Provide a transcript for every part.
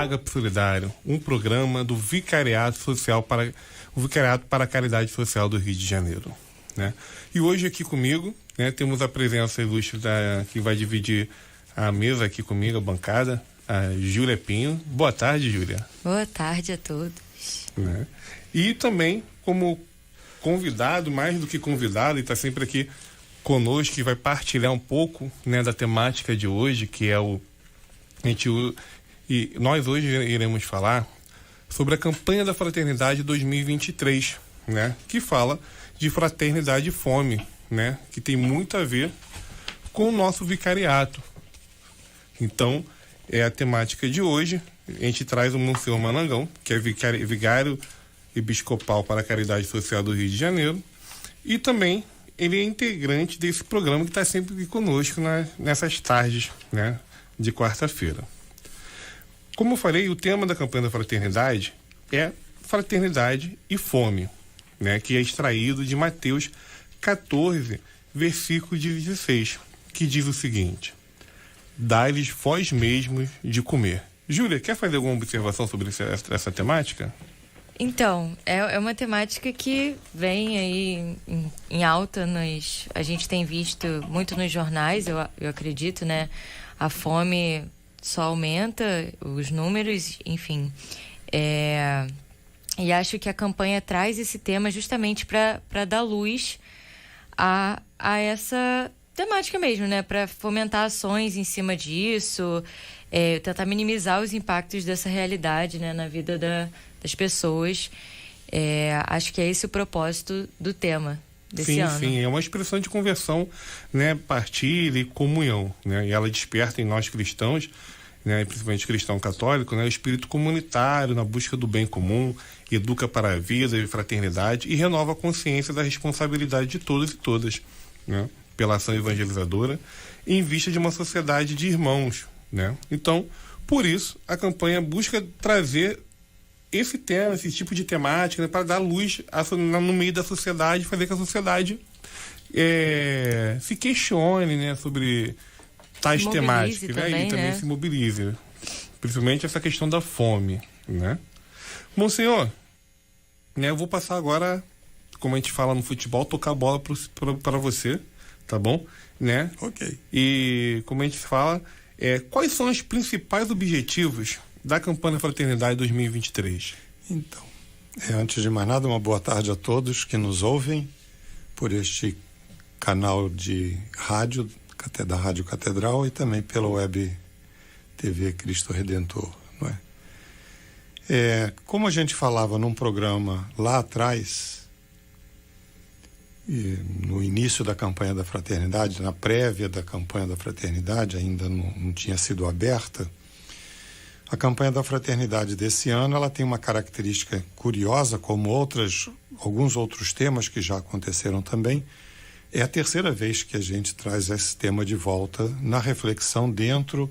Ágape Solidário, um programa do Vicariato para a Caridade Social do Rio de Janeiro, né? E hoje aqui comigo, né, temos a presença ilustre que vai dividir a mesa aqui comigo, a bancada, a Júlia Pinho. Boa tarde, Júlia. Boa tarde a todos. Né? E também como convidado, mais do que convidado, e está sempre aqui conosco, que vai partilhar um pouco, né, da temática de hoje, que é e nós hoje iremos falar sobre a campanha da Fraternidade 2023, né, que fala de fraternidade e fome, né, que tem muito a ver com o nosso vicariato. Então, é a temática de hoje. A gente traz o Monsenhor Manangão, que é vigário episcopal para a Caridade Social do Rio de Janeiro, e também ele é integrante desse programa que está sempre aqui conosco nessas tardes, né, de quarta-feira. Como eu falei, o tema da campanha da fraternidade é fraternidade e fome, né, que é extraído de Mateus 14, versículo 16, que diz o seguinte: dai-lhes vós mesmos de comer. Júlia, quer fazer alguma observação sobre essa temática? Então, é uma temática que vem aí em alta. A gente tem visto muito nos jornais, eu acredito, né? A fome só aumenta, os números, enfim. E acho que a campanha traz esse tema justamente para dar luz a essa temática mesmo, né? Para fomentar ações em cima disso, tentar minimizar os impactos dessa realidade, né, na vida das pessoas. Acho que é esse o propósito do tema desse ano. Sim, é uma expressão de conversão, né, partilha e comunhão, né? E ela desperta em nós cristãos, né, principalmente cristão católico, né, o espírito comunitário na busca do bem comum, educa para a vida e fraternidade e renova a consciência da responsabilidade de todos e todas, né, pela ação evangelizadora, em vista de uma sociedade de irmãos, né? Então, por isso, a campanha busca trazer esse tema, esse tipo de temática, né, para dar luz no meio da sociedade, fazer que a sociedade se questione, né, sobre tais temáticas, né, e também se mobilize, principalmente essa questão da fome, né? Monsenhor, né, eu vou passar agora, como a gente fala no futebol, tocar a bola para você, tá bom? Né? Ok. E como a gente fala, quais são os principais objetivos da campanha Fraternidade 2023? Então, antes de mais nada, uma boa tarde a todos que nos ouvem por este canal de rádio, da Rádio Catedral, e também pela web TV Cristo Redentor, não é? Como a gente falava num programa lá atrás, no início da campanha da Fraternidade, na prévia da campanha da Fraternidade, ainda não tinha sido aberta, a campanha da Fraternidade desse ano ela tem uma característica curiosa, como alguns outros temas que já aconteceram também. É a terceira vez que a gente traz esse tema de volta na reflexão dentro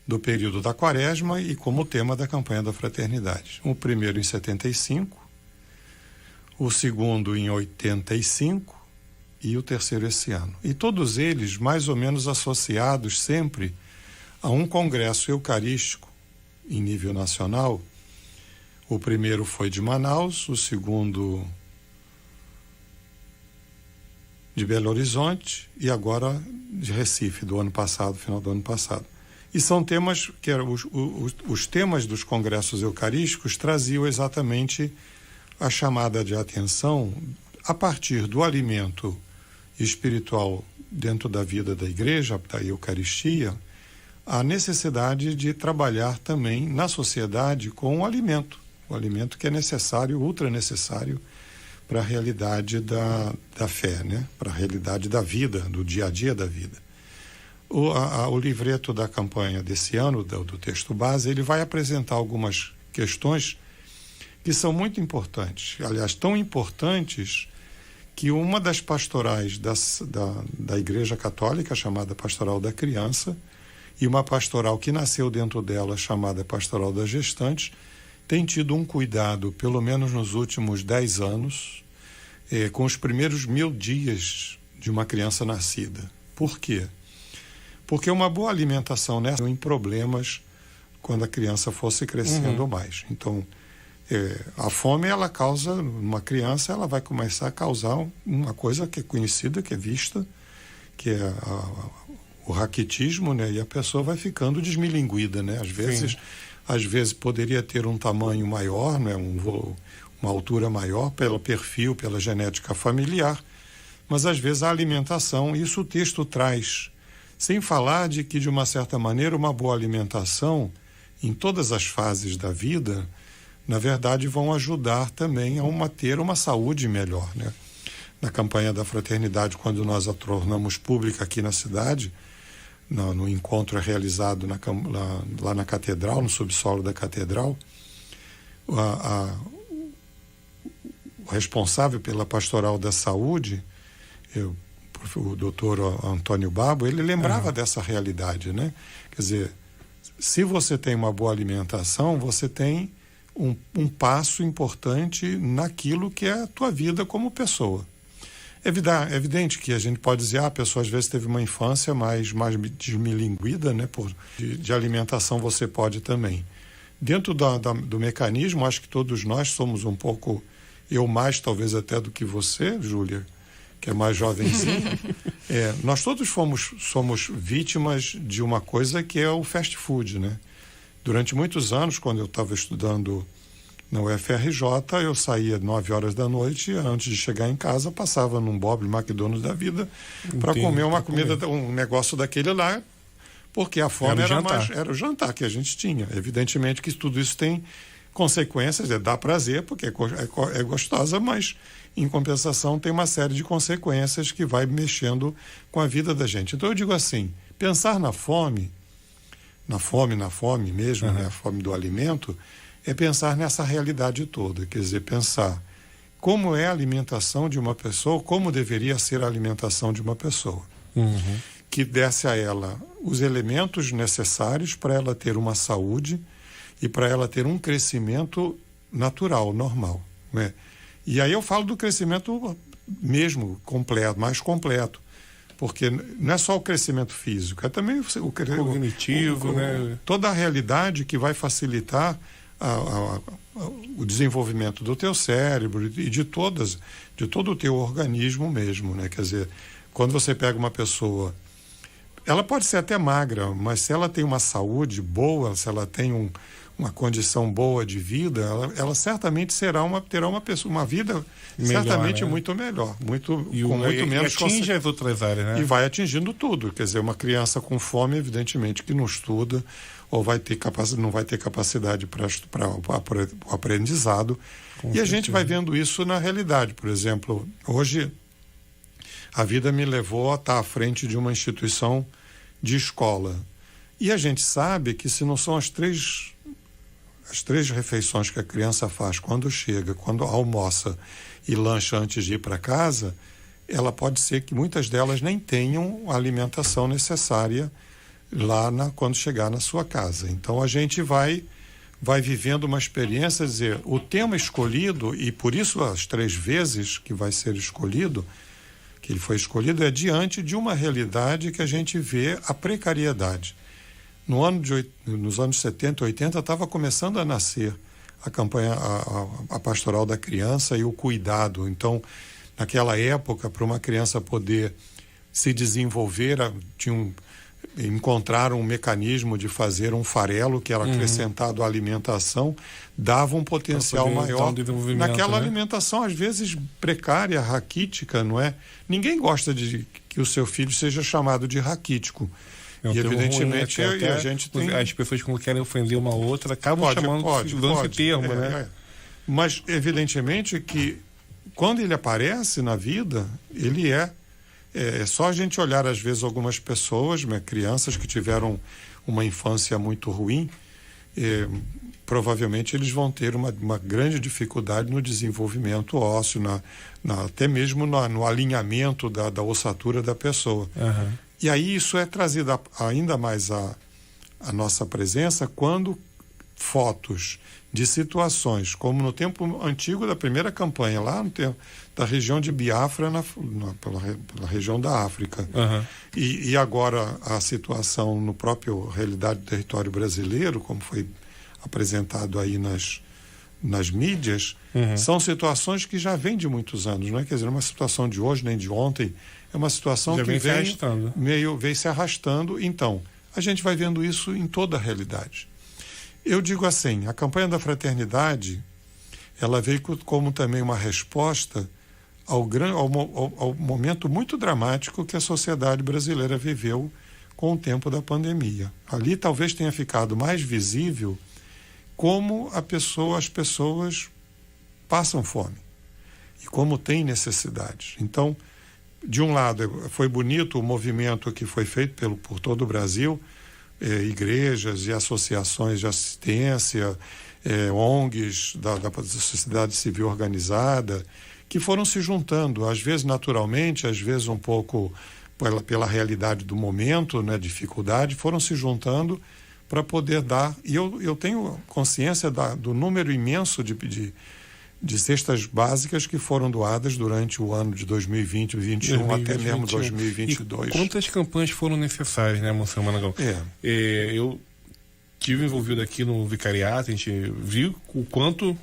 do período da Quaresma e como tema da campanha da Fraternidade. O primeiro em 75, o segundo em 85 e o terceiro esse ano. E todos eles mais ou menos associados sempre a um congresso eucarístico em nível nacional. O primeiro foi de Manaus, o segundo de Belo Horizonte e agora de Recife, do ano passado, final do ano passado. E são temas que eram os temas dos congressos eucarísticos traziam exatamente a chamada de atenção a partir do alimento espiritual dentro da vida da igreja, da Eucaristia, a necessidade de trabalhar também na sociedade com o alimento que é necessário, ultra necessário para a realidade da fé, né? Para a realidade da vida, do dia a dia da vida. O livreto da campanha desse ano, do texto base, ele vai apresentar algumas questões que são muito importantes, aliás, tão importantes que uma das pastorais da Igreja Católica, chamada Pastoral da Criança, e uma pastoral que nasceu dentro dela, chamada Pastoral das Gestantes, tem tido um cuidado, pelo menos nos últimos 10 anos, com os primeiros 1000 dias de uma criança nascida. Por quê? Porque uma boa alimentação em problemas quando a criança fosse crescendo mais. Então, a fome, ela causa, numa criança, ela vai começar a causar uma coisa que é conhecida, que é vista, que é o raquitismo, né? E a pessoa vai ficando desmilinguida, né? Às vezes poderia ter um tamanho maior, né? Uma altura maior pelo perfil, pela genética familiar, mas às vezes a alimentação, isso o texto traz, sem falar de que, de uma certa maneira, uma boa alimentação em todas as fases da vida, na verdade, vão ajudar também a ter uma saúde melhor, né? Na campanha da fraternidade, quando nós a tornamos pública aqui na cidade, no encontro realizado lá na catedral, no subsolo da catedral, o responsável pela pastoral da saúde, o doutor Antônio Babo, ele lembrava dessa realidade, né? Quer dizer, se você tem uma boa alimentação, você tem um passo importante naquilo que é a tua vida como pessoa. É evidente que a gente pode dizer, a pessoa às vezes teve uma infância mais desmilinguida, né? De alimentação você pode também. Dentro do mecanismo, acho que todos nós somos um pouco, eu mais talvez até do que você, Júlia, que é mais jovenzinha. Nós todos somos vítimas de uma coisa que é o fast food, né? Durante muitos anos, quando eu estava estudando na UFRJ, eu saía 9 horas da noite, antes de chegar em casa, passava num Bob McDonald's da vida para comer um negócio daquele lá, porque a fome era o jantar que a gente tinha. Evidentemente que tudo isso tem consequências, dá prazer, porque é gostosa, mas em compensação tem uma série de consequências que vai mexendo com a vida da gente. Então eu digo assim, pensar na fome mesmo, né, a fome do alimento, é pensar nessa realidade toda, quer dizer, pensar como é a alimentação de uma pessoa, como deveria ser a alimentação de uma pessoa, que desse a ela os elementos necessários para ela ter uma saúde e para ela ter um crescimento natural, normal, né? E aí eu falo do crescimento mesmo completo, mais completo, porque não é só o crescimento físico, é também o cognitivo, né? Toda a realidade que vai facilitar o desenvolvimento do teu cérebro e de todo o teu organismo mesmo, né? Quer dizer, quando você pega uma pessoa, ela pode ser até magra, mas se ela tem uma saúde boa, se ela tem uma condição boa de vida, ela certamente terá uma vida melhor, certamente, né? Muito melhor, com muito menos atinge as outras áreas, né? E vai atingindo tudo. Quer dizer, uma criança com fome, evidentemente, que não estuda ou não vai ter capacidade para o aprendizado. E a gente vai vendo isso na realidade. Por exemplo, hoje a vida me levou a estar à frente de uma instituição de escola. E a gente sabe que se não são as três refeições que a criança faz quando chega, quando almoça e lancha antes de ir para casa, ela pode ser que muitas delas nem tenham a alimentação necessária lá quando chegar na sua casa. Então a gente vai vivendo uma experiência, dizer, o tema escolhido, e por isso as 3 vezes que vai ser escolhido, que ele foi escolhido, é diante de uma realidade que a gente vê a precariedade. Nos anos 70, 80, estava começando a nascer a campanha, a pastoral da criança e o cuidado. Então, naquela época, para uma criança poder se desenvolver, encontraram um mecanismo de fazer um farelo que era acrescentado à alimentação, dava um potencial maior naquela, né? Alimentação às vezes precária, raquítica, não é? Ninguém gosta de que o seu filho seja chamado de raquítico. E evidentemente a gente tem... As pessoas, quando querem ofender uma outra, acabam usando esse termo, né? Mas evidentemente que quando ele aparece na vida, ele é só a gente olhar às vezes algumas pessoas, né, crianças que tiveram uma infância muito ruim, provavelmente eles vão ter uma grande dificuldade no desenvolvimento ósseo, até mesmo no alinhamento da ossatura da pessoa. E aí isso é trazido ainda mais à nossa presença quando fotos de situações, como no tempo antigo da primeira campanha, lá no tempo da região de Biafra, pela região da África. Uhum. E agora a situação no próprio realidade do território brasileiro, como foi apresentado aí nas mídias, são situações que já vêm de muitos anos, não é? Quer dizer, uma situação de hoje nem de ontem, é uma situação já que vem se arrastando. Então, a gente vai vendo isso em toda a realidade. Eu digo assim, a campanha da fraternidade, ela veio como também uma resposta ao momento muito dramático que a sociedade brasileira viveu com o tempo da pandemia. Ali talvez tenha ficado mais visível como as pessoas passam fome e como têm necessidades. Então, de um lado, foi bonito o movimento que foi feito por todo o Brasil, igrejas e associações de assistência, ONGs da sociedade civil organizada, que foram se juntando, às vezes naturalmente, às vezes um pouco pela realidade do momento, né, dificuldade, foram se juntando para poder dar. E eu tenho consciência do número imenso de cestas básicas que foram doadas durante o ano de 2020, 2021, até mesmo 2022. E quantas campanhas foram necessárias, né, Monsenhor Maranhão? Eu estive envolvido aqui no vicariato, a gente viu o quanto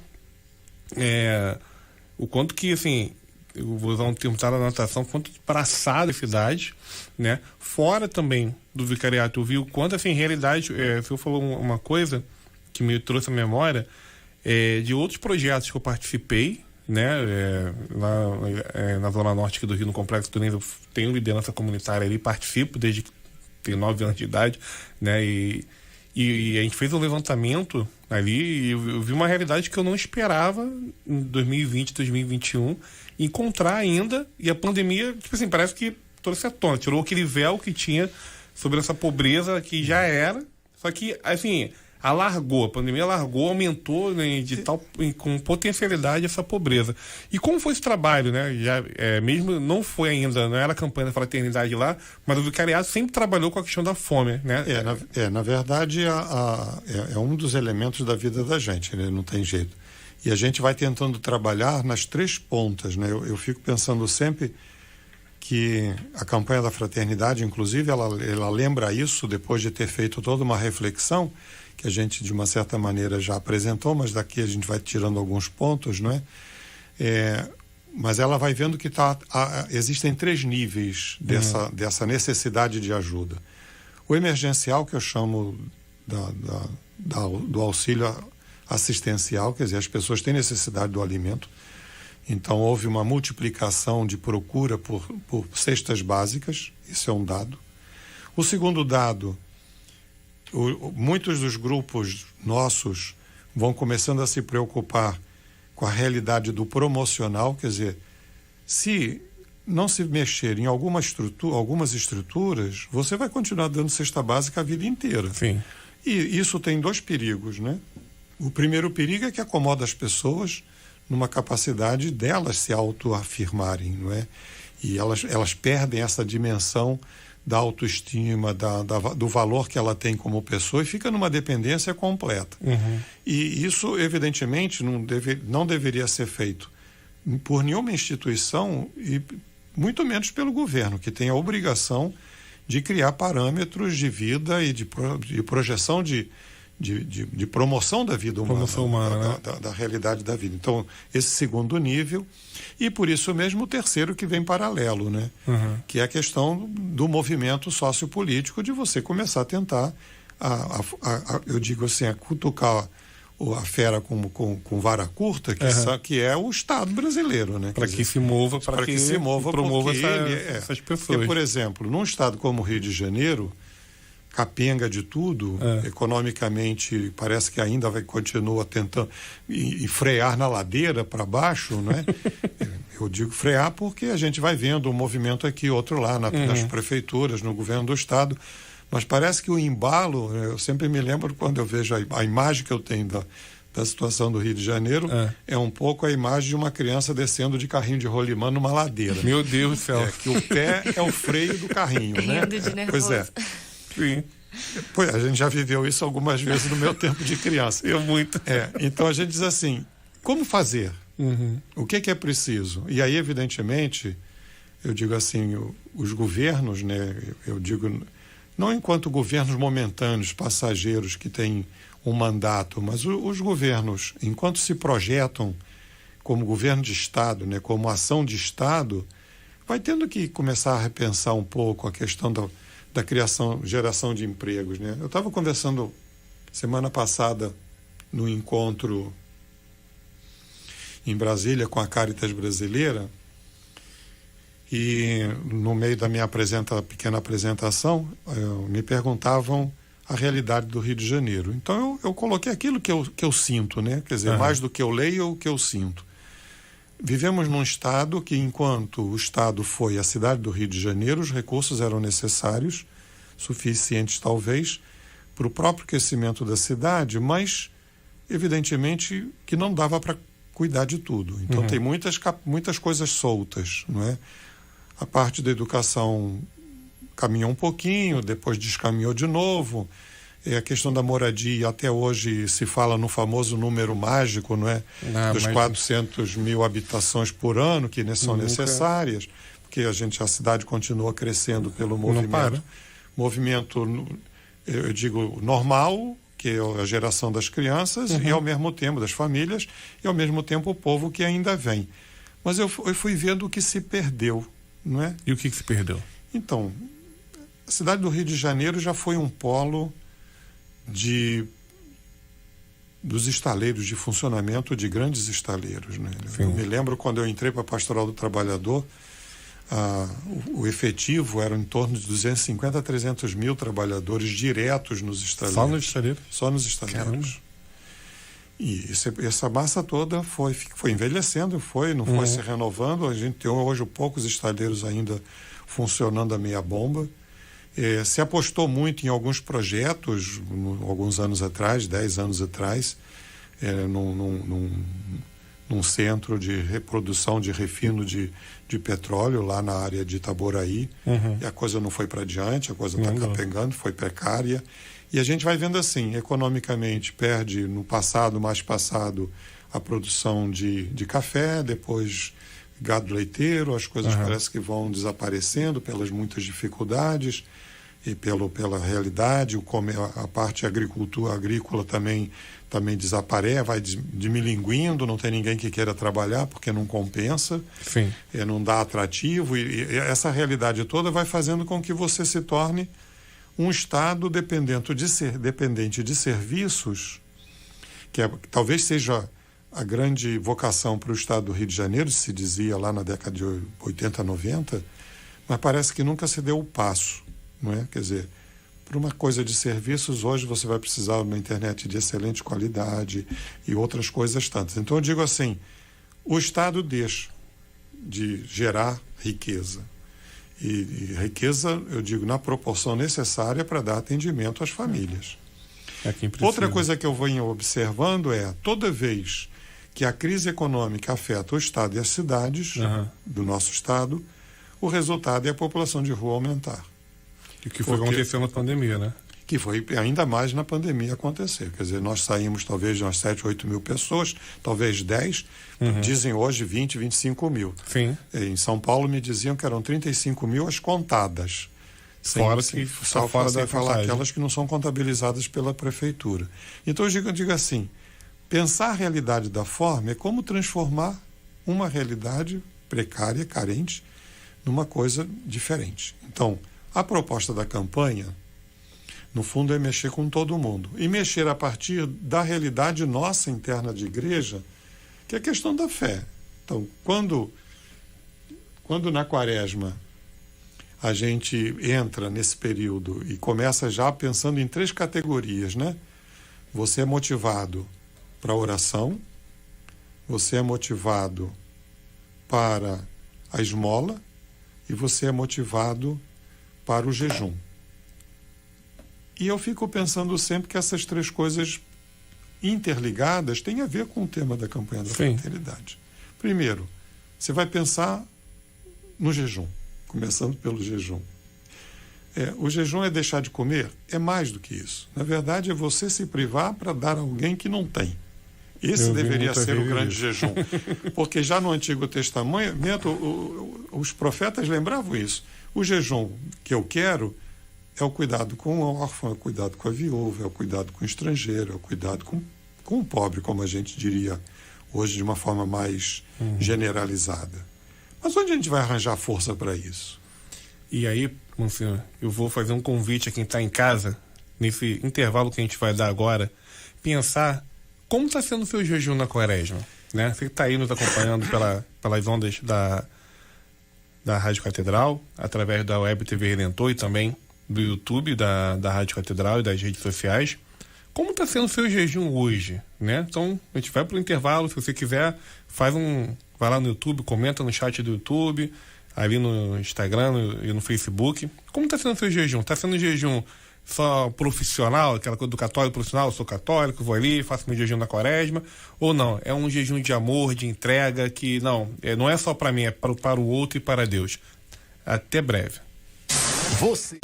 que, assim, eu vou usar um termo da anotação, quanto braçada a cidade, né? Fora também do vicariato, eu vi o quanto, assim, em realidade, o senhor falou uma coisa que me trouxe à memória, de outros projetos que eu participei, né? Lá na Zona Norte aqui do Rio, no Complexo Turim, eu tenho liderança comunitária ali, participo desde que tenho 9 anos de idade, né? E a gente fez um levantamento ali e eu vi uma realidade que eu não esperava em 2020, 2021 encontrar ainda, e a pandemia, tipo assim, parece que trouxe à tona, tirou aquele véu que tinha sobre essa pobreza que já era, só que, assim, a pandemia alargou, aumentou, né, com potencialidade essa pobreza. E como foi esse trabalho, né? Já, mesmo não foi ainda, não era a campanha da fraternidade lá, mas o vicariato sempre trabalhou com a questão da fome, né? Na verdade, é um dos elementos da vida da gente, né? Não tem jeito. E a gente vai tentando trabalhar nas 3 pontas, né? Eu fico pensando sempre que a campanha da fraternidade, inclusive, ela lembra isso depois de ter feito toda uma reflexão que a gente, de uma certa maneira, já apresentou, mas daqui a gente vai tirando alguns pontos, não é? Mas ela vai vendo que existem 3 níveis dessa necessidade de ajuda. O emergencial, que eu chamo do auxílio assistencial, quer dizer, as pessoas têm necessidade do alimento, então houve uma multiplicação de procura por cestas básicas, isso é um dado. O segundo dado, muitos dos grupos nossos vão começando a se preocupar com a realidade do promocional, quer dizer, se não se mexer em algumas estruturas, você vai continuar dando cesta básica a vida inteira. Sim. E isso tem 2 perigos, né? O primeiro perigo é que acomoda as pessoas numa capacidade delas se autoafirmarem, não é? E elas perdem essa dimensão da autoestima, do valor que ela tem como pessoa e fica numa dependência completa. E isso, evidentemente, não deveria ser feito por nenhuma instituição e muito menos pelo governo, que tem a obrigação de criar parâmetros de vida e de projeção de promoção da vida humana, né? da realidade da vida. Então, esse segundo nível, e por isso mesmo o terceiro que vem paralelo, né? Que é a questão do movimento sociopolítico, de você começar a tentar, eu digo assim, a cutucar a fera com vara curta, que é o Estado brasileiro, né? Para que se mova, para que se mova, promova essas pessoas. Porque, por exemplo, num estado como o Rio de Janeiro, capenga de tudo, economicamente parece que ainda continua tentando e frear na ladeira para baixo, né? Eu digo frear porque a gente vai vendo um movimento aqui, outro lá, nas prefeituras, no governo do estado, mas parece que o embalo, eu sempre me lembro quando eu vejo a imagem que eu tenho da situação do Rio de Janeiro, é um pouco a imagem de uma criança descendo de carrinho de rolimã numa ladeira. Meu Deus do céu. Que o pé é o freio do carrinho, né? Rindo de nervoso. Pois é. Sim. Pois, a gente já viveu isso algumas vezes no meu tempo de criança. Eu muito. Então a gente diz assim, como fazer? O que é preciso? E aí, evidentemente, eu digo assim, os governos, né, eu digo, não enquanto governos momentâneos, passageiros que têm um mandato, mas os governos, enquanto se projetam como governo de Estado, né, como ação de Estado, vai tendo que começar a repensar um pouco a questão da criação, geração de empregos, né? Eu estava conversando semana passada no encontro em Brasília com a Caritas Brasileira e no meio da minha pequena apresentação me perguntavam a realidade do Rio de Janeiro. Então eu coloquei aquilo que eu sinto, né? Quer dizer, mais do que eu leio, o que eu sinto. Vivemos num estado que, enquanto o estado foi a cidade do Rio de Janeiro, os recursos eram necessários, suficientes talvez, para o próprio crescimento da cidade, mas evidentemente que não dava para cuidar de tudo. Então tem muitas coisas soltas, não é? A parte da educação caminhou um pouquinho, depois descaminhou de novo. A questão da moradia, até hoje se fala no famoso número mágico, não é? Dos 400 mil habitações por ano que são necessárias, porque a cidade continua crescendo pelo movimento, eu digo, normal, que é a geração das crianças, e ao mesmo tempo das famílias, e ao mesmo tempo o povo que ainda vem. Mas eu fui vendo o que se perdeu, não é? E o que se perdeu? Então, a cidade do Rio de Janeiro já foi um polo dos estaleiros, de funcionamento de grandes estaleiros, né? Eu me lembro quando eu entrei para a Pastoral do Trabalhador, o efetivo era em torno de 250 a 300 mil trabalhadores diretos nos estaleiros. Só nos estaleiros? Só nos estaleiros. Caramba. E essa massa toda foi envelhecendo, não foi se renovando. A gente tem hoje poucos estaleiros ainda funcionando a meia bomba. Se apostou muito em alguns projetos, alguns anos atrás, 10 anos atrás, num centro de reprodução, de refino de petróleo lá na área de Itaboraí. E a coisa não foi para adiante, a coisa está capengando, foi precária. E a gente vai vendo assim, economicamente perde mais passado, a produção de café, depois gado leiteiro, as coisas parece que vão desaparecendo pelas muitas dificuldades e pela realidade, a parte agrícola também desaparece, vai dimilinguindo, não tem ninguém que queira trabalhar porque não compensa, não dá atrativo, e essa realidade toda vai fazendo com que você se torne um estado dependente de serviços, que talvez seja a grande vocação para o estado do Rio de Janeiro, se dizia lá na década de 80, 90, mas parece que nunca se deu o passo, não é? Quer dizer, para uma coisa de serviços, hoje você vai precisar de uma internet de excelente qualidade e outras coisas tantas. Então eu digo assim, o estado deixa de gerar riqueza. E riqueza, eu digo, na proporção necessária para dar atendimento às famílias. Outra coisa que eu venho observando toda vez que a crise econômica afeta o estado e as cidades do nosso estado, o resultado é a população de rua aumentar. E que foi acontecendo na pandemia, né? Que foi ainda mais na pandemia acontecer. Quer dizer, nós saímos talvez de umas 7, 8 mil pessoas, talvez 10, dizem hoje 20, 25 mil. Sim. Em São Paulo me diziam que eram 35 mil as contadas. Fora sem falar aquelas que não são contabilizadas pela prefeitura. Então eu digo assim, pensar a realidade da forma é como transformar uma realidade precária, carente, numa coisa diferente. Então, a proposta da campanha, no fundo, é mexer com todo mundo. E mexer a partir da realidade nossa interna de igreja, que é a questão da fé. Então, quando na Quaresma a gente entra nesse período e começa já pensando em 3 categorias, né? Você é motivado para a oração, você é motivado para a esmola e você é motivado para o jejum. E eu fico pensando sempre que essas 3 coisas interligadas têm a ver com o tema da campanha da fraternidade. Primeiro, você vai pensar no jejum, começando pelo jejum. O jejum é deixar de comer? É mais do que isso. Na verdade, é você se privar para dar a alguém que não tem. Esse deveria ser o grande jejum. Porque já no Antigo Testamento, os profetas lembravam isso. O jejum que eu quero é o cuidado com o órfão, é o cuidado com a viúva, é o cuidado com o estrangeiro, é o cuidado com o pobre, como a gente diria hoje de uma forma mais generalizada. Mas onde a gente vai arranjar força para isso? E aí, Monsenhor, eu vou fazer um convite a quem está em casa, nesse intervalo que a gente vai dar agora, pensar como está sendo o seu jejum na Quaresma, né? Você que está aí nos acompanhando pelas ondas da Rádio Catedral, através da Web TV Redentor e também do YouTube da Rádio Catedral e das redes sociais. Como está sendo o seu jejum hoje, né? Então, a gente vai para o intervalo, se você quiser, vai lá no YouTube, comenta no chat do YouTube, ali no Instagram e no Facebook. Como está sendo o seu jejum? Está sendo um jejum só profissional, aquela coisa do católico profissional? Eu sou católico, vou ali, faço meu jejum na Quaresma? Ou não? É um jejum de amor, de entrega, que não é só para mim, é para o outro e para Deus. Até breve. Você...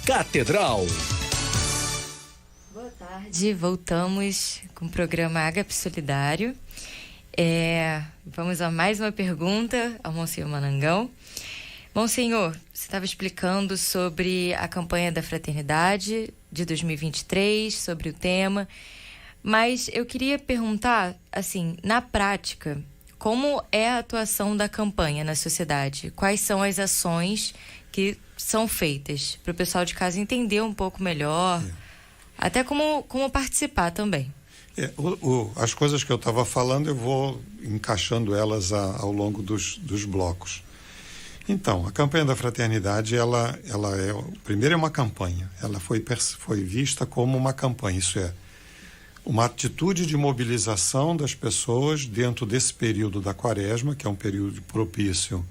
Catedral. Boa tarde, voltamos com o programa Ágape Solidário. Vamos a mais uma pergunta ao Monsenhor Manangão. Monsenhor, você estava explicando sobre a campanha da Fraternidade de 2023, sobre o tema, mas eu queria perguntar, assim, na prática, como é a atuação da campanha na sociedade? Quais são as ações que são feitas para o pessoal de casa entender um pouco melhor, até como participar também? As coisas que eu estava falando, eu vou encaixando elas ao longo dos blocos. Então, a campanha da fraternidade, primeiro é uma campanha. Ela foi vista como uma campanha, isso é, uma atitude de mobilização das pessoas dentro desse período da Quaresma, que é um período propício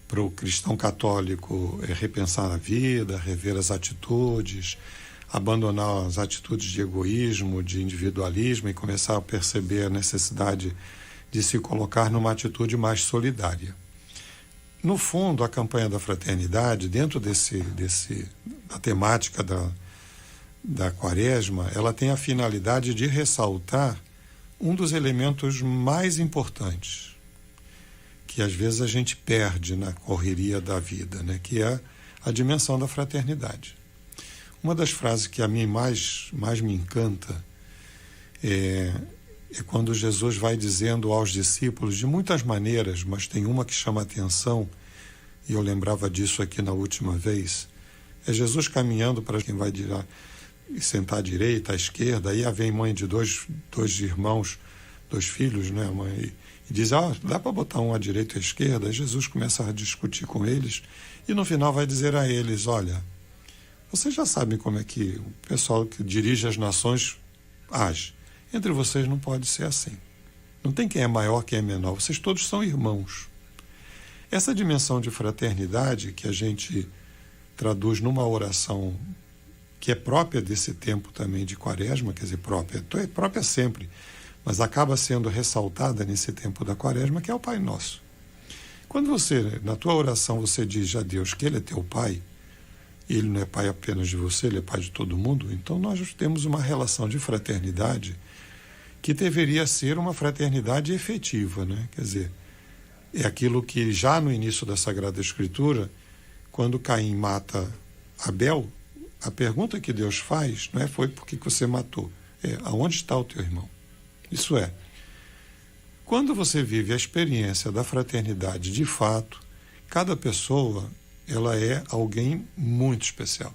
para o cristão católico repensar a vida, rever as atitudes, abandonar as atitudes de egoísmo, de individualismo e começar a perceber a necessidade de se colocar numa atitude mais solidária. No fundo, a campanha da fraternidade, dentro da temática da Quaresma, ela tem a finalidade de ressaltar um dos elementos mais importantes, que às vezes a gente perde na correria da vida, né? Que é a dimensão da fraternidade. Uma das frases que a mim mais me encanta é quando Jesus vai dizendo aos discípulos, de muitas maneiras, mas tem uma que chama a atenção, e eu lembrava disso aqui na última vez, é Jesus caminhando para quem vai sentar à direita, à esquerda, aí vem mãe de dois irmãos, dois filhos, né, mãe, e diz, dá para botar um à direita e à esquerda, aí Jesus começa a discutir com eles, e no final vai dizer a eles, olha, vocês já sabem como é que o pessoal que dirige as nações age. Entre vocês não pode ser assim. Não tem quem é maior, quem é menor. Vocês todos são irmãos. Essa dimensão de fraternidade que a gente traduz numa oração que é própria desse tempo também de Quaresma, quer dizer, é própria sempre, mas acaba sendo ressaltada nesse tempo da Quaresma, que é o Pai Nosso. Quando você, na tua oração, você diz a Deus que Ele é teu Pai, e Ele não é Pai apenas de você, Ele é Pai de todo mundo, então nós temos uma relação de fraternidade que deveria ser uma fraternidade efetiva, né? Quer dizer, é aquilo que já no início da Sagrada Escritura, quando Caim mata Abel, a pergunta que Deus faz não foi por que você matou, aonde está o teu irmão? Isso é, quando você vive a experiência da fraternidade de fato, cada pessoa, ela é alguém muito especial.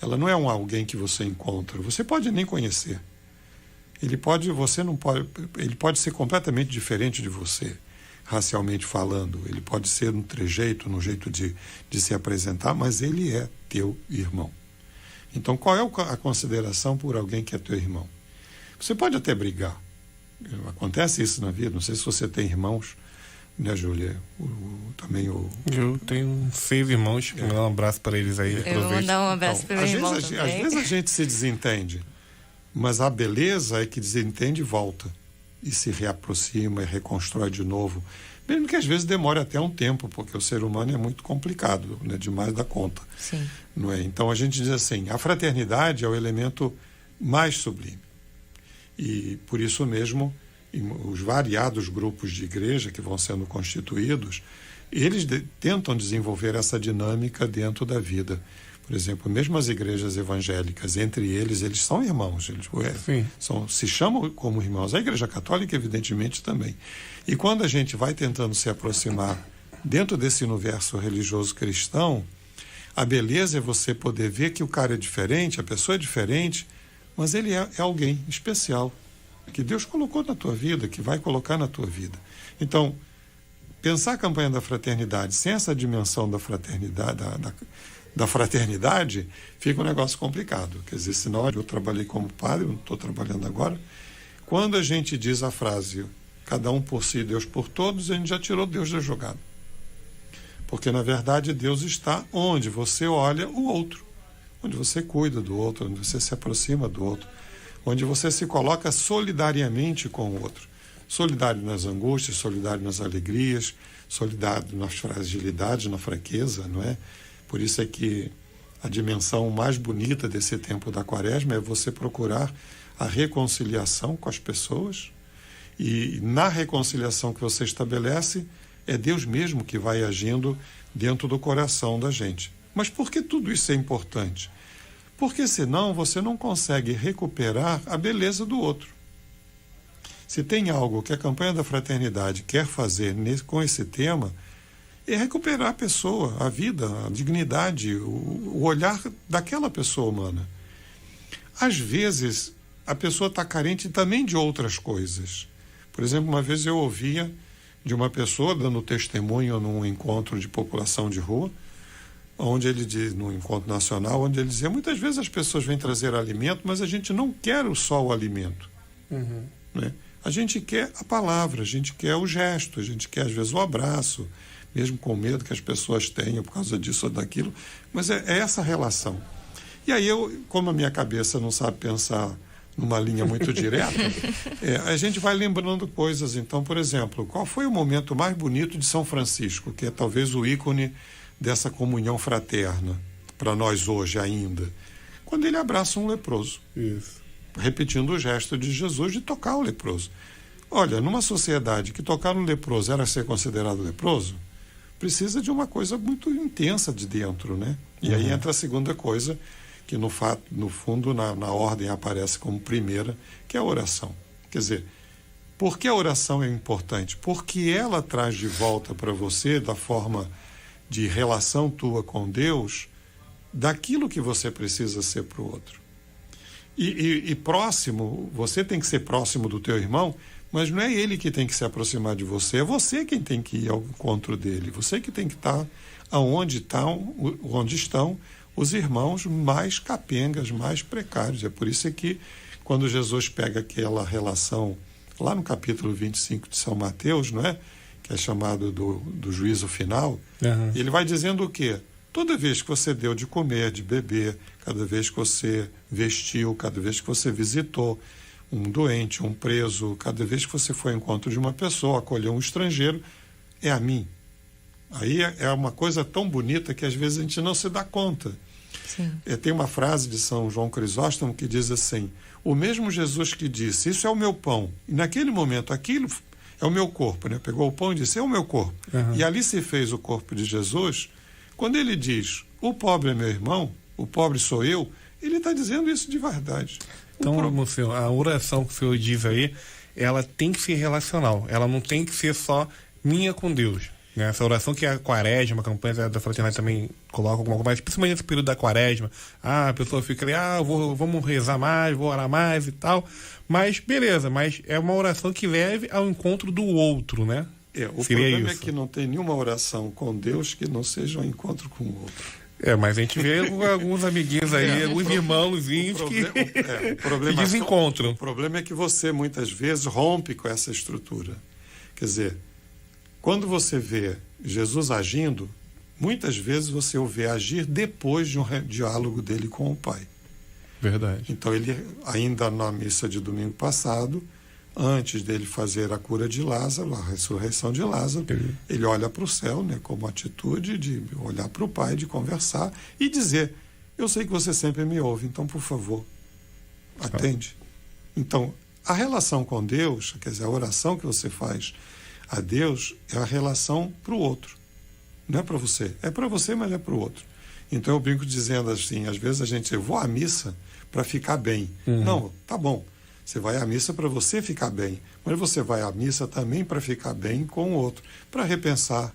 Ela não é alguém que você encontra, você pode nem conhecer. Ele pode ser completamente diferente de você, racialmente falando. Ele pode ser no trejeito, no jeito de se apresentar, mas ele é teu irmão. Então, qual é a consideração por alguém que é teu irmão? Você pode até brigar. Acontece isso na vida. Não sei se você tem irmãos, né, Júlia? Eu tenho 6 irmãos. Vou dar um abraço para eles aí. Eu vou mandar um abraço para o meu irmão também. Às vezes a gente se desentende. Mas a beleza é que desentende e volta. E se reaproxima e reconstrói de novo. Mesmo que às vezes demore até um tempo, porque o ser humano é muito complicado, né? Demais da conta. Sim. Não é? Então a gente diz assim, a fraternidade é o elemento mais sublime. E por isso mesmo, os variados grupos de igreja que vão sendo constituídos, eles tentam desenvolver essa dinâmica dentro da vida. Por exemplo, mesmo as igrejas evangélicas, entre eles são irmãos, se chamam como irmãos. A Igreja Católica, evidentemente, também. E quando a gente vai tentando se aproximar dentro desse universo religioso cristão, a beleza é você poder ver que o cara é diferente, a pessoa é diferente, mas ele é alguém especial, que Deus colocou na tua vida, que vai colocar na tua vida. Então, pensar a campanha da fraternidade sem essa dimensão da fraternidade, da fraternidade, fica um negócio complicado. Quer dizer, senão eu trabalhei como padre, eu não estou trabalhando agora. Quando a gente diz a frase, cada um por si, Deus por todos, a gente já tirou Deus da jogada. Porque, na verdade, Deus está onde você olha o outro, onde você cuida do outro, onde você se aproxima do outro, onde você se coloca solidariamente com o outro. Solidário nas angústias, solidário nas alegrias, solidário nas fragilidades, na fraqueza, não é? Por isso é que a dimensão mais bonita desse tempo da Quaresma é você procurar a reconciliação com as pessoas, e na reconciliação que você estabelece, é Deus mesmo que vai agindo dentro do coração da gente. Mas por que tudo isso é importante? Porque senão você não consegue recuperar a beleza do outro. Se tem algo que a campanha da fraternidade quer fazer com esse tema, é recuperar a pessoa, a vida, a dignidade, o olhar daquela pessoa humana. Às vezes, a pessoa está carente também de outras coisas. Por exemplo, uma vez eu ouvia de uma pessoa dando testemunho num encontro de população de rua, onde ele diz, num encontro nacional, onde ele dizia, muitas vezes as pessoas vêm trazer alimento, mas a gente não quer só o alimento. Né? A gente quer a palavra, a gente quer o gesto, a gente quer às vezes o abraço, mesmo com medo que as pessoas tenham por causa disso ou daquilo, mas é essa relação. E aí como a minha cabeça não sabe pensar numa linha muito direta, a gente vai lembrando coisas. Então, por exemplo, qual foi o momento mais bonito de São Francisco, que é talvez o ícone dessa comunhão fraterna para nós hoje ainda? Quando ele abraça um leproso. Isso. Repetindo o gesto de Jesus de tocar o leproso. Olha, numa sociedade que tocar no leproso era ser considerado leproso, precisa de uma coisa muito intensa de dentro, né? E aí entra a segunda coisa, que no fundo, na ordem aparece como primeira, que é a oração. Quer dizer, por que a oração é importante? Porque ela traz de volta para você, da forma de relação tua com Deus, daquilo que você precisa ser para o outro. E próximo, você tem que ser próximo do teu irmão, mas não é ele que tem que se aproximar de você, é você quem tem que ir ao encontro dele, você que tem que estar onde estão os irmãos mais capengas, mais precários. É por isso que quando Jesus pega aquela relação, lá no capítulo 25 de São Mateus, não é? Que é chamado do juízo final, ele vai dizendo o quê? Toda vez que você deu de comer, de beber, cada vez que você vestiu, cada vez que você visitou um doente, um preso, cada vez que você foi ao encontro de uma pessoa, acolheu um estrangeiro, é a mim. Aí é uma coisa tão bonita que às vezes a gente não se dá conta. Tem uma frase de São João Crisóstomo que diz assim: o mesmo Jesus que disse, isso é o meu pão, e naquele momento aquilo é o meu corpo, né? Pegou o pão e disse, é o meu corpo. E ali se fez o corpo de Jesus. Quando ele diz, o pobre é meu irmão, o pobre sou eu, ele está dizendo isso de verdade. Então, Monsenhor, a oração que o senhor diz aí, ela tem que ser relacional, ela não tem que ser só minha com Deus. Né? Essa oração que a quaresma, a campanha da fraternidade também coloca alguma coisa, principalmente nesse período da quaresma, a pessoa fica ali, vamos rezar mais, vou orar mais e tal, mas beleza, mas é uma oração que leve ao encontro do outro, né? O problema é que não tem nenhuma oração com Deus que não seja um encontro com o outro. Mas a gente vê alguns amiguinhos aí, alguns irmãozinhos que desencontram. O problema é que você, muitas vezes, rompe com essa estrutura. Quer dizer, quando você vê Jesus agindo, muitas vezes você o vê agir depois de um diálogo dele com o Pai. Verdade. Então, ele, ainda na missa de domingo passado, antes dele fazer a cura de Lázaro, a ressurreição de Lázaro, ele olha para o céu, né, como atitude de olhar para o Pai, de conversar e dizer, eu sei que você sempre me ouve, então, por favor, atende. Então, a relação com Deus, quer dizer, a oração que você faz a Deus é a relação para o outro. Não é para você. É para você, mas é para o outro. Então, eu brinco dizendo assim, às vezes a gente, eu vou à missa para ficar bem. Não, tá bom. Você vai à missa para você ficar bem, mas você vai à missa também para ficar bem com o outro, para repensar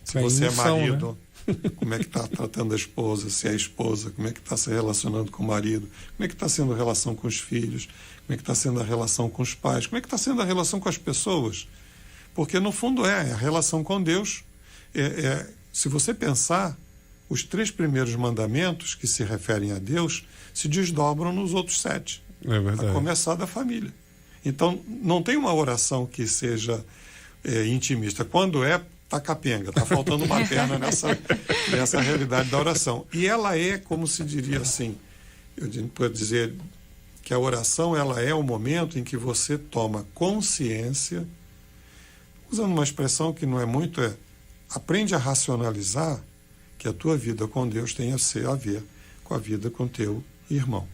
se você é marido, né? Como é que está tratando a esposa, se é esposa, como é que está se relacionando com o marido, como é que está sendo a relação com os filhos, como é que está sendo a relação com os pais, como é que está sendo a relação com as pessoas. Porque, no fundo, a relação com Deus. Se você pensar, os 3 primeiros mandamentos que se referem a Deus se desdobram nos outros 7. É verdade. A começar da família. Então, não tem uma oração que seja intimista. Quando tá capenga, tá faltando uma perna nessa realidade da oração. E ela é, como se diria assim, eu posso dizer que a oração ela é o momento em que você toma consciência, usando uma expressão que não é muito, aprende a racionalizar que a tua vida com Deus tem a ver com a vida com teu irmão.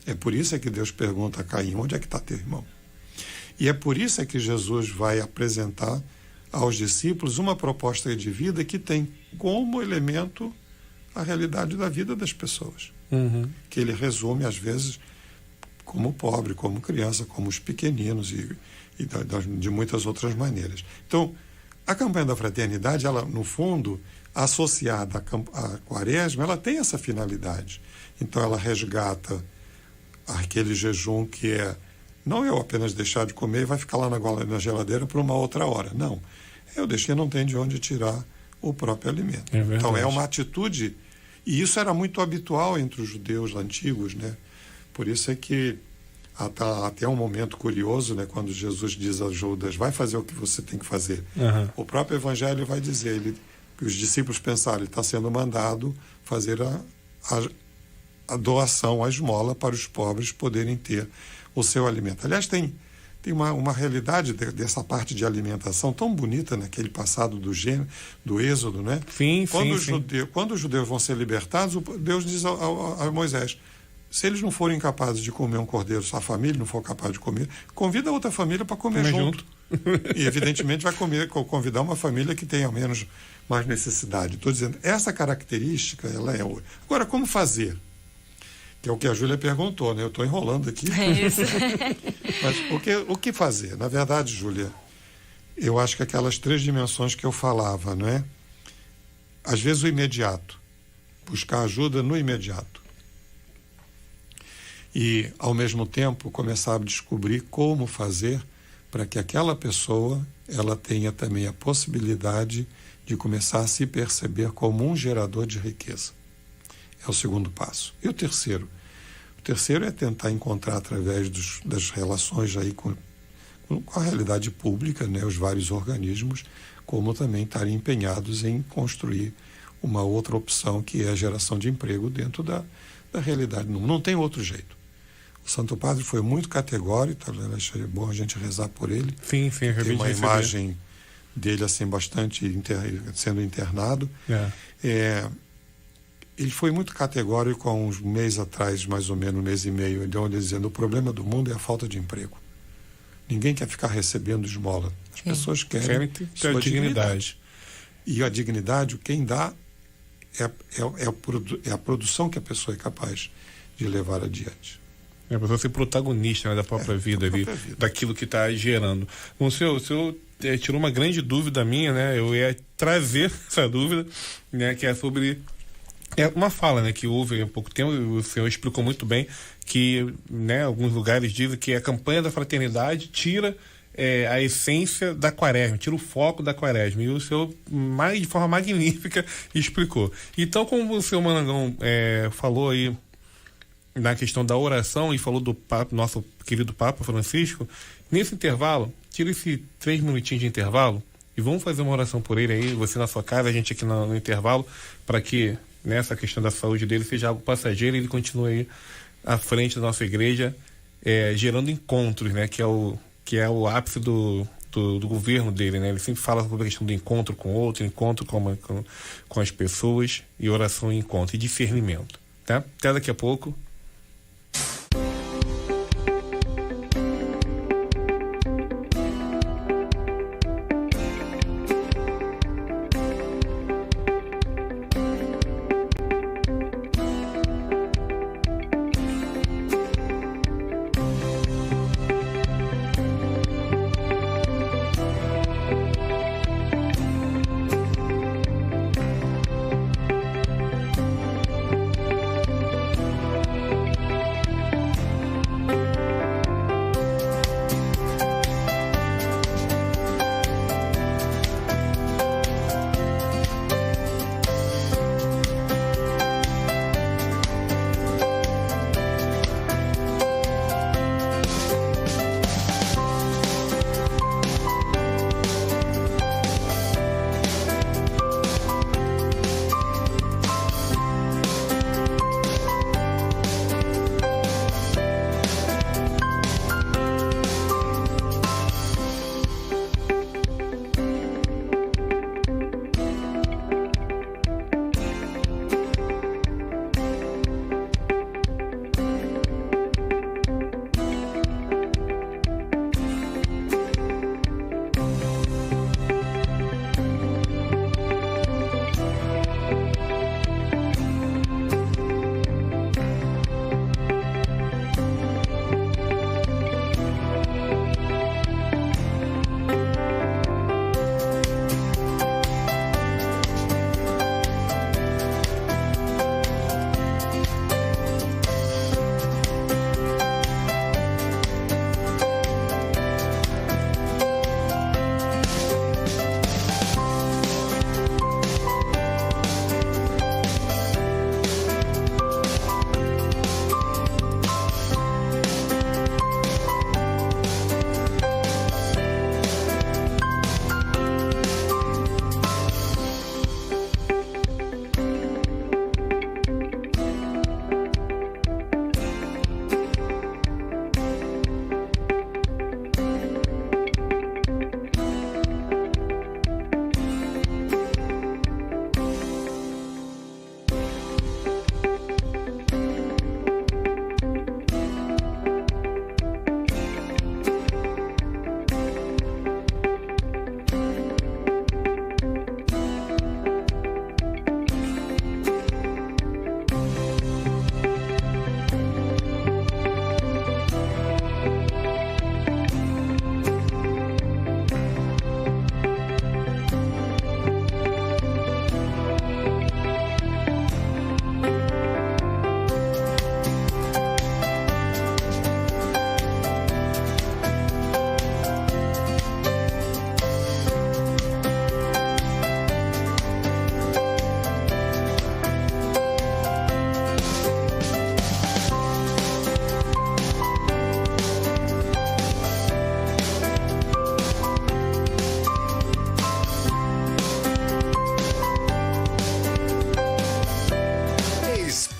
É por isso que Deus pergunta a Caim, onde é que está teu irmão? E é por isso que Jesus vai apresentar aos discípulos uma proposta de vida que tem como elemento a realidade da vida das pessoas. Que ele resume, às vezes, como pobre, como criança, como os pequeninos e de muitas outras maneiras. Então, a campanha da fraternidade, ela, no fundo, associada à quaresma, ela tem essa finalidade. Então, ela resgata aquele jejum que não é apenas deixar de comer e vai ficar lá na geladeira por uma outra hora. Não. Eu deixei, não tem de onde tirar o próprio alimento. Então é uma atitude, e isso era muito habitual entre os judeus antigos, né? Por isso é que até um momento curioso, né, quando Jesus diz a Judas, vai fazer o que você tem que fazer. O próprio Evangelho vai dizer que os discípulos pensaram, ele está sendo mandado fazer a doação, a esmola para os pobres poderem ter o seu alimento. Aliás, tem uma realidade dessa parte de alimentação tão bonita naquele passado do Êxodo, né? Sim, quando os judeus vão ser libertados, Deus diz a Moisés, se eles não forem capazes de comer um cordeiro, se a família não for capaz de comer, convida outra família para comer junto. E, evidentemente, vai convidar uma família que tenha mais necessidade. Estou dizendo, essa característica, ela é... Agora, como fazer? Que é o que a Júlia perguntou, né? Eu estou enrolando aqui. É isso. Mas o que fazer? Na verdade, Júlia, eu acho que aquelas 3 dimensões que eu falava, não é? Às vezes o imediato. Buscar ajuda no imediato. E, ao mesmo tempo, começar a descobrir como fazer para que aquela pessoa ela tenha também a possibilidade de começar a se perceber como um gerador de riqueza. É o segundo passo. E o terceiro? O terceiro é tentar encontrar, através das relações aí com a realidade pública, né, os vários organismos, como também estarem empenhados em construir uma outra opção, que é a geração de emprego dentro da realidade. Não tem outro jeito. O Santo Padre foi muito categórico, achei bom a gente rezar por ele. Sim, tem uma imagem dele assim bastante sendo internado. Ele foi muito categórico há uns meses atrás, mais ou menos, 1 mês e meio, ele dizendo, o problema do mundo é a falta de emprego. Ninguém quer ficar recebendo esmola. As pessoas querem ter dignidade. E a dignidade, quem dá é a produção que a pessoa é capaz de levar adiante. É a pessoa ser protagonista, né, da própria vida, daquilo que está gerando. Bom, o senhor tirou uma grande dúvida minha, né? Eu ia trazer essa dúvida, né, que é sobre uma fala, né, que houve há pouco tempo. O senhor explicou muito bem que, né, alguns lugares dizem que a campanha da fraternidade tira a essência da quaresma, tira o foco da quaresma. E o senhor, de forma magnífica, explicou. Então, como o senhor Manangão falou aí na questão da oração e falou do nosso querido Papa Francisco, nesse intervalo, tira esse 3 minutinhos de intervalo e vamos fazer uma oração por ele aí, você na sua casa, a gente aqui no intervalo, para que nessa questão da saúde dele seja algo passageiro e ele continue aí à frente da nossa igreja, gerando encontros, né, que é o ápice do governo dele, né? Ele sempre fala sobre a questão do encontro com o outro, encontro com as pessoas, e oração e encontro, e discernimento, tá? Até daqui a pouco.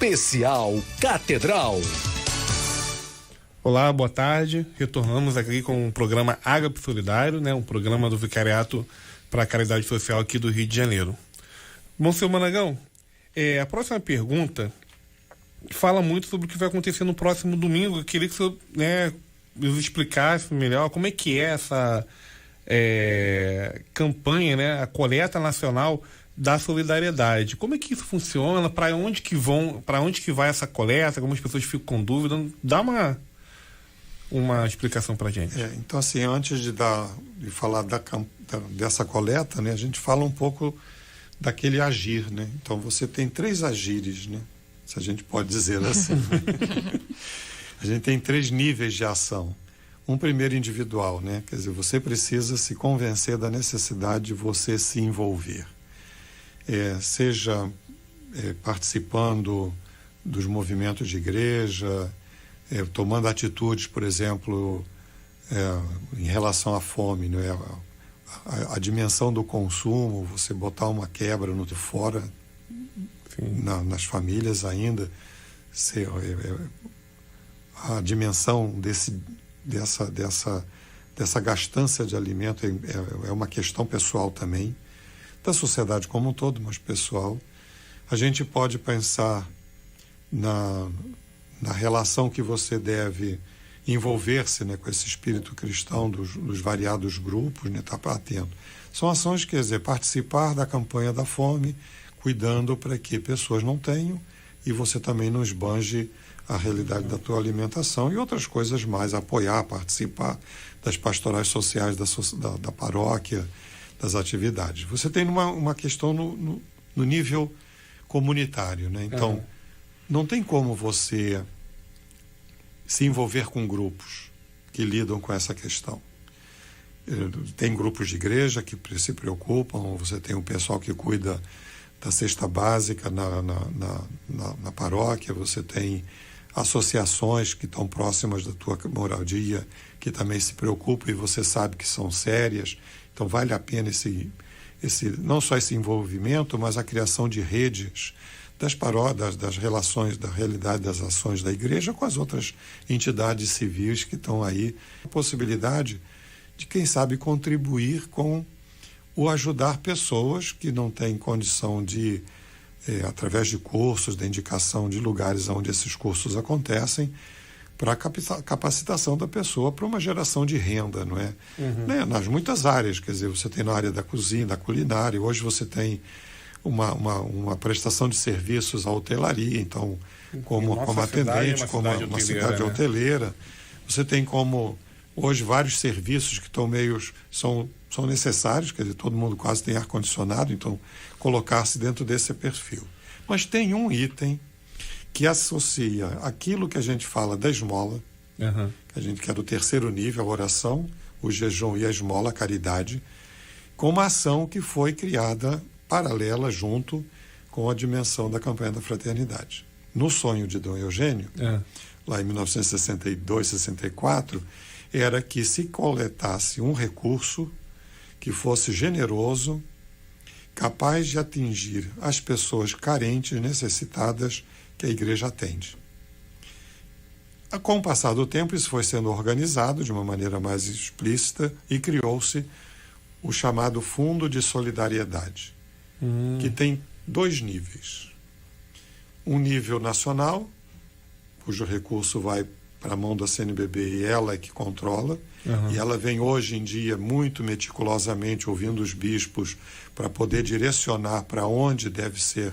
Especial Catedral. Olá, boa tarde. Retornamos aqui com o programa Ágape Solidário, né? Um programa do Vicariato para a Caridade Social aqui do Rio de Janeiro. Bom, seu Managão, a próxima pergunta fala muito sobre o que vai acontecer no próximo domingo. Eu queria que o senhor, nos explicasse melhor como é que é essa campanha, né? A coleta nacional da solidariedade. Como é que isso funciona? Para onde que vai essa coleta? Algumas pessoas ficam com dúvida. Dá uma explicação para a gente. Então, assim, antes de falar dessa coleta, né, a gente fala um pouco daquele agir, né? Então, você tem 3 agires, né? Se a gente pode dizer assim. A gente tem 3 níveis de ação. Um primeiro individual, né? Quer dizer, você precisa se convencer da necessidade de você se envolver. Seja participando dos movimentos de igreja, tomando atitudes, por exemplo, em relação à fome, né? A dimensão do consumo, você botar uma quebra fora nas famílias ainda, a dimensão dessa gastança de alimento é uma questão pessoal também, da sociedade como um todo, mas pessoal. A gente pode pensar na relação que você deve envolver-se, né, com esse espírito cristão dos variados grupos, né, tá atento. São ações, quer dizer, participar da campanha da fome, cuidando para que pessoas não tenham e você também não esbanje a realidade da tua alimentação e outras coisas mais, apoiar, participar das pastorais sociais da paróquia, das atividades. Você tem uma questão no nível comunitário, né? Então, não tem como você se envolver com grupos que lidam com essa questão. Tem grupos de igreja que se preocupam, você tem o pessoal que cuida da cesta básica na paróquia, você tem associações que estão próximas da tua moradia que também se preocupam e você sabe que são sérias. Então vale a pena não só esse envolvimento, mas a criação de redes das paródias, das relações, da realidade das ações da igreja com as outras entidades civis que estão aí. A possibilidade de, quem sabe, contribuir com o ajudar pessoas que não têm condição de, através de cursos, de indicação de lugares onde esses cursos acontecem, para a capacitação da pessoa para uma geração de renda, não é? Né? Nas muitas áreas, quer dizer, você tem na área da cozinha, da culinária, hoje você tem uma prestação de serviços à hotelaria, então, como atendente, como uma cidade hoteleira. Você tem como, hoje, vários serviços que são necessários, quer dizer, todo mundo quase tem ar-condicionado, então, colocar-se dentro desse perfil. Mas tem um item que associa aquilo que a gente fala da esmola, que é do terceiro nível, a oração, o jejum e a esmola, a caridade, com uma ação que foi criada paralela junto com a dimensão da campanha da fraternidade. No sonho de Dom Eugênio, lá em 1962, 64, era que se coletasse um recurso que fosse generoso, capaz de atingir as pessoas carentes, necessitadas, que a igreja atende. Com o passar do tempo, isso foi sendo organizado de uma maneira mais explícita e criou-se o chamado Fundo de Solidariedade, que tem 2 níveis. Um nível nacional, cujo recurso vai para a mão da CNBB e ela é que controla, e ela vem hoje em dia muito meticulosamente ouvindo os bispos para poder direcionar para onde deve ser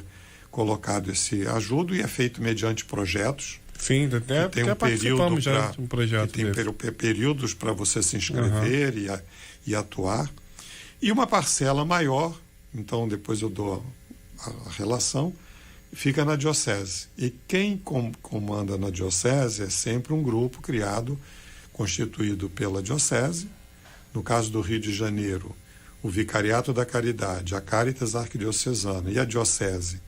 colocado esse ajudo, e é feito mediante projetos. Sim, até participamos já de um projeto. Tem períodos para você se inscrever e atuar. E uma parcela maior, então depois eu dou a relação, fica na diocese. E quem comanda na diocese é sempre um grupo criado, constituído pela diocese. No caso do Rio de Janeiro, o Vicariato da Caridade, a Caritas Arquidiocesana e a diocese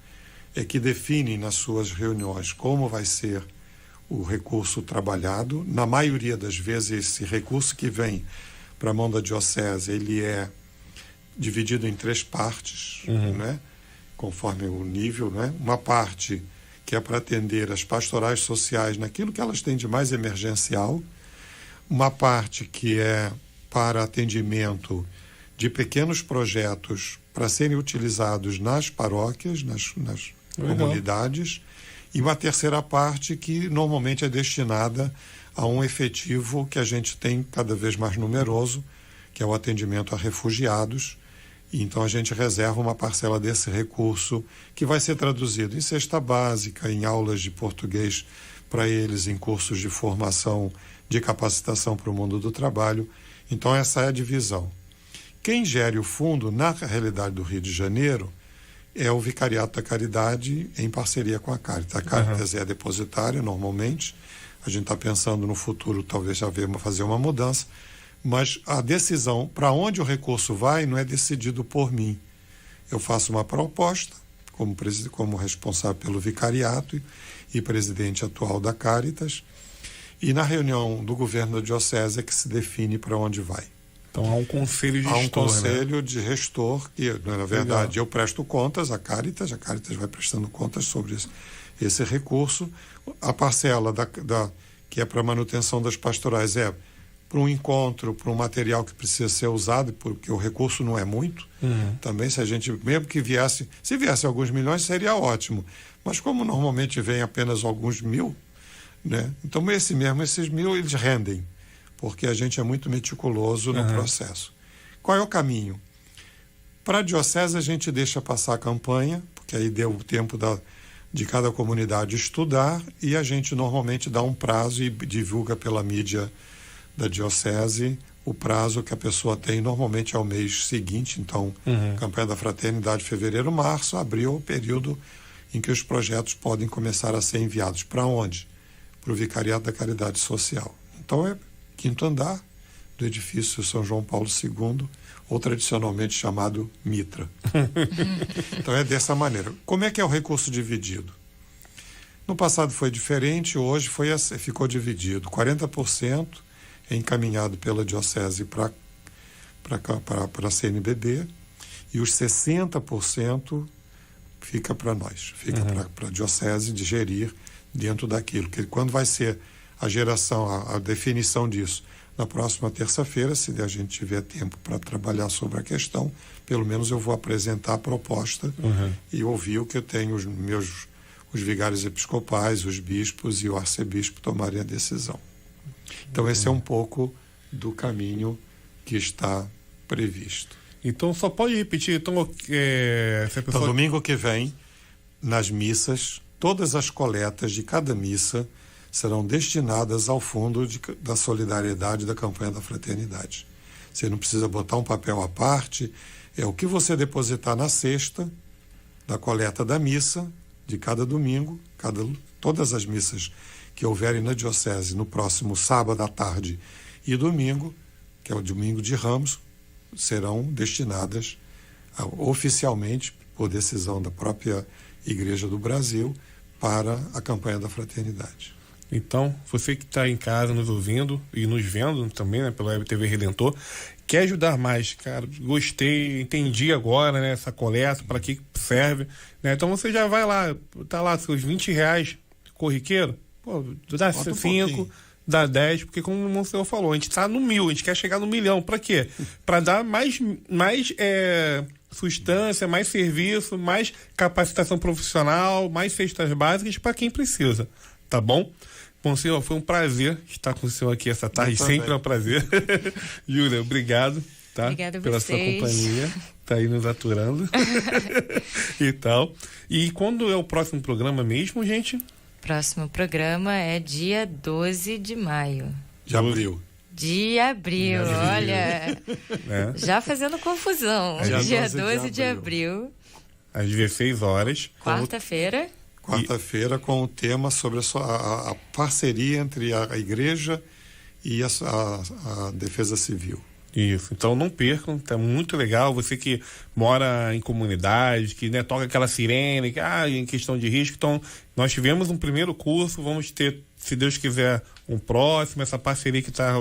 é que definem nas suas reuniões como vai ser o recurso trabalhado. Na maioria das vezes, esse recurso que vem para a mão da diocese, ele é dividido em 3 partes, né? Conforme o nível, né? Uma parte que é para atender as pastorais sociais naquilo que elas têm de mais emergencial, uma parte que é para atendimento de pequenos projetos para serem utilizados nas paróquias, nas comunidades, e uma terceira parte que normalmente é destinada a um efetivo que a gente tem cada vez mais numeroso, que é o atendimento a refugiados. E então a gente reserva uma parcela desse recurso que vai ser traduzido em cesta básica, em aulas de português para eles, em cursos de formação, de capacitação para o mundo do trabalho. Então essa é a divisão. Quem gere o fundo, na realidade do Rio de Janeiro, é o Vicariato da Caridade em parceria com a Caritas. A Caritas é a depositária, normalmente. A gente está pensando no futuro, talvez já fazer uma mudança. Mas a decisão para onde o recurso vai não é decidido por mim. Eu faço uma proposta como responsável pelo vicariato e presidente atual da Caritas, e na reunião do governo da diocese é que se define para onde vai. Então há um conselho gestor, há um conselho, né? de gestor que, na verdade, Legal. eu presto contas à Caritas, a Caritas vai prestando contas sobre esse recurso. A parcela que é para manutenção das pastorais é para um encontro, para um material que precisa ser usado, porque o recurso não é muito. Também, se a gente, mesmo que se viesse alguns milhões, seria ótimo. Mas como normalmente vem apenas alguns mil, né? Então esses 1.000, eles rendem, porque a gente é muito meticuloso no processo. Qual é o caminho? Para a diocese, a gente deixa passar a campanha, porque aí deu o tempo de cada comunidade estudar, e a gente normalmente dá um prazo e divulga pela mídia da diocese o prazo que a pessoa tem, normalmente é o mês seguinte. Então, campanha da fraternidade, fevereiro, março, abril, o período em que os projetos podem começar a ser enviados. Para onde? Para o Vicariato da Caridade Social. Então, é quinto andar do edifício São João Paulo II, ou tradicionalmente chamado Mitra. Então, é dessa maneira. Como é que é o recurso dividido? No passado foi diferente, hoje ficou dividido. 40% é encaminhado pela diocese para a CNBB, e os 60% fica para nós, fica para a diocese de gerir dentro daquilo. Que quando vai ser a geração, a definição disso, na próxima terça-feira, se a gente tiver tempo para trabalhar sobre a questão, pelo menos eu vou apresentar a proposta e ouvir o que eu tenho os vigários episcopais, os bispos e o arcebispo tomarem a decisão. Então esse é um pouco do caminho que está previsto. Então só pode repetir. Então, Então domingo que vem, nas missas, todas as coletas de cada missa serão destinadas ao fundo da solidariedade da campanha da fraternidade. Você não precisa botar um papel à parte, é o que você depositar na cesta da coleta da missa de cada domingo, todas as missas que houverem na diocese no próximo sábado à tarde e domingo, que é o domingo de Ramos, serão destinadas oficialmente, por decisão da própria Igreja do Brasil, para a campanha da fraternidade. Então, você que está em casa nos ouvindo e nos vendo também, né, pela Web TV Redentor, quer ajudar mais, cara, gostei, entendi agora, né, essa coleta, para que serve, né? Então você já vai lá, tá lá seus R$20 corriqueiro, pô, dá 5, dá 10, porque como o Monsenhor falou, a gente tá no 1.000, a gente quer chegar no 1.000.000, para quê? Para dar mais substância, mais serviço, mais capacitação profissional, mais cestas básicas para quem precisa, tá bom? Bom, senhor, foi um prazer estar com o senhor aqui essa tarde, sempre é um prazer. Júlia, obrigado, tá? Obrigada a pela vocês. sua companhia, tá aí nos aturando e tal. E quando é o próximo programa mesmo, gente? Próximo programa é dia 12 de maio. De abril. De abril, olha. Já fazendo confusão. Dia 12 de abril. Às 16 horas. Quarta-feira. Quarta-feira, com o tema sobre a parceria entre a igreja e a defesa civil. Isso, então não percam, tá muito legal. Você que mora em comunidade, que, né, toca aquela sirene, em questão de risco. Então, nós tivemos um primeiro curso, vamos ter se Deus quiser, um próximo, essa parceria que está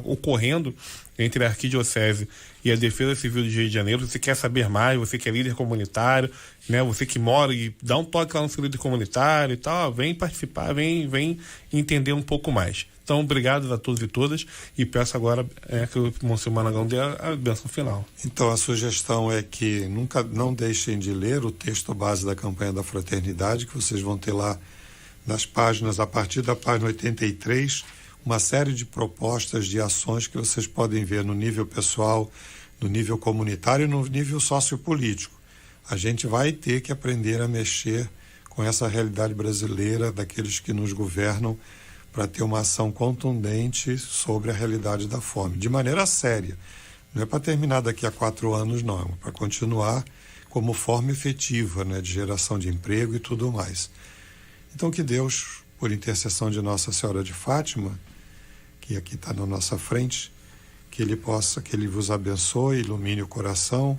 ocorrendo entre a Arquidiocese e a Defesa Civil do Rio de Janeiro. Você quer saber mais, você que é líder comunitário, né? Você que mora e dá um toque lá no seu líder comunitário e tal, vem participar, vem entender um pouco mais. Então, obrigado a todos e todas, e peço agora que o Monsenhor Maragão dê a bênção final. Então, a sugestão é que não deixem de ler o texto base da campanha da fraternidade, que vocês vão ter lá nas páginas, a partir da página 83, uma série de propostas de ações que vocês podem ver no nível pessoal, no nível comunitário e no nível sociopolítico. A gente vai ter que aprender a mexer com essa realidade brasileira, daqueles que nos governam, para ter uma ação contundente sobre a realidade da fome, de maneira séria. Não é para terminar daqui a 4 anos, não, é para continuar como forma efetiva, né, de geração de emprego e tudo mais. Então, que Deus, por intercessão de Nossa Senhora de Fátima, que aqui está na nossa frente, que Ele vos abençoe, ilumine o coração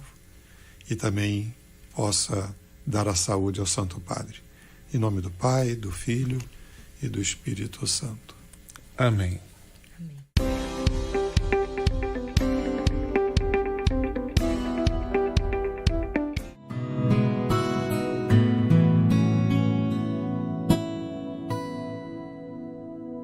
e também possa dar a saúde ao Santo Padre. Em nome do Pai, do Filho e do Espírito Santo. Amém.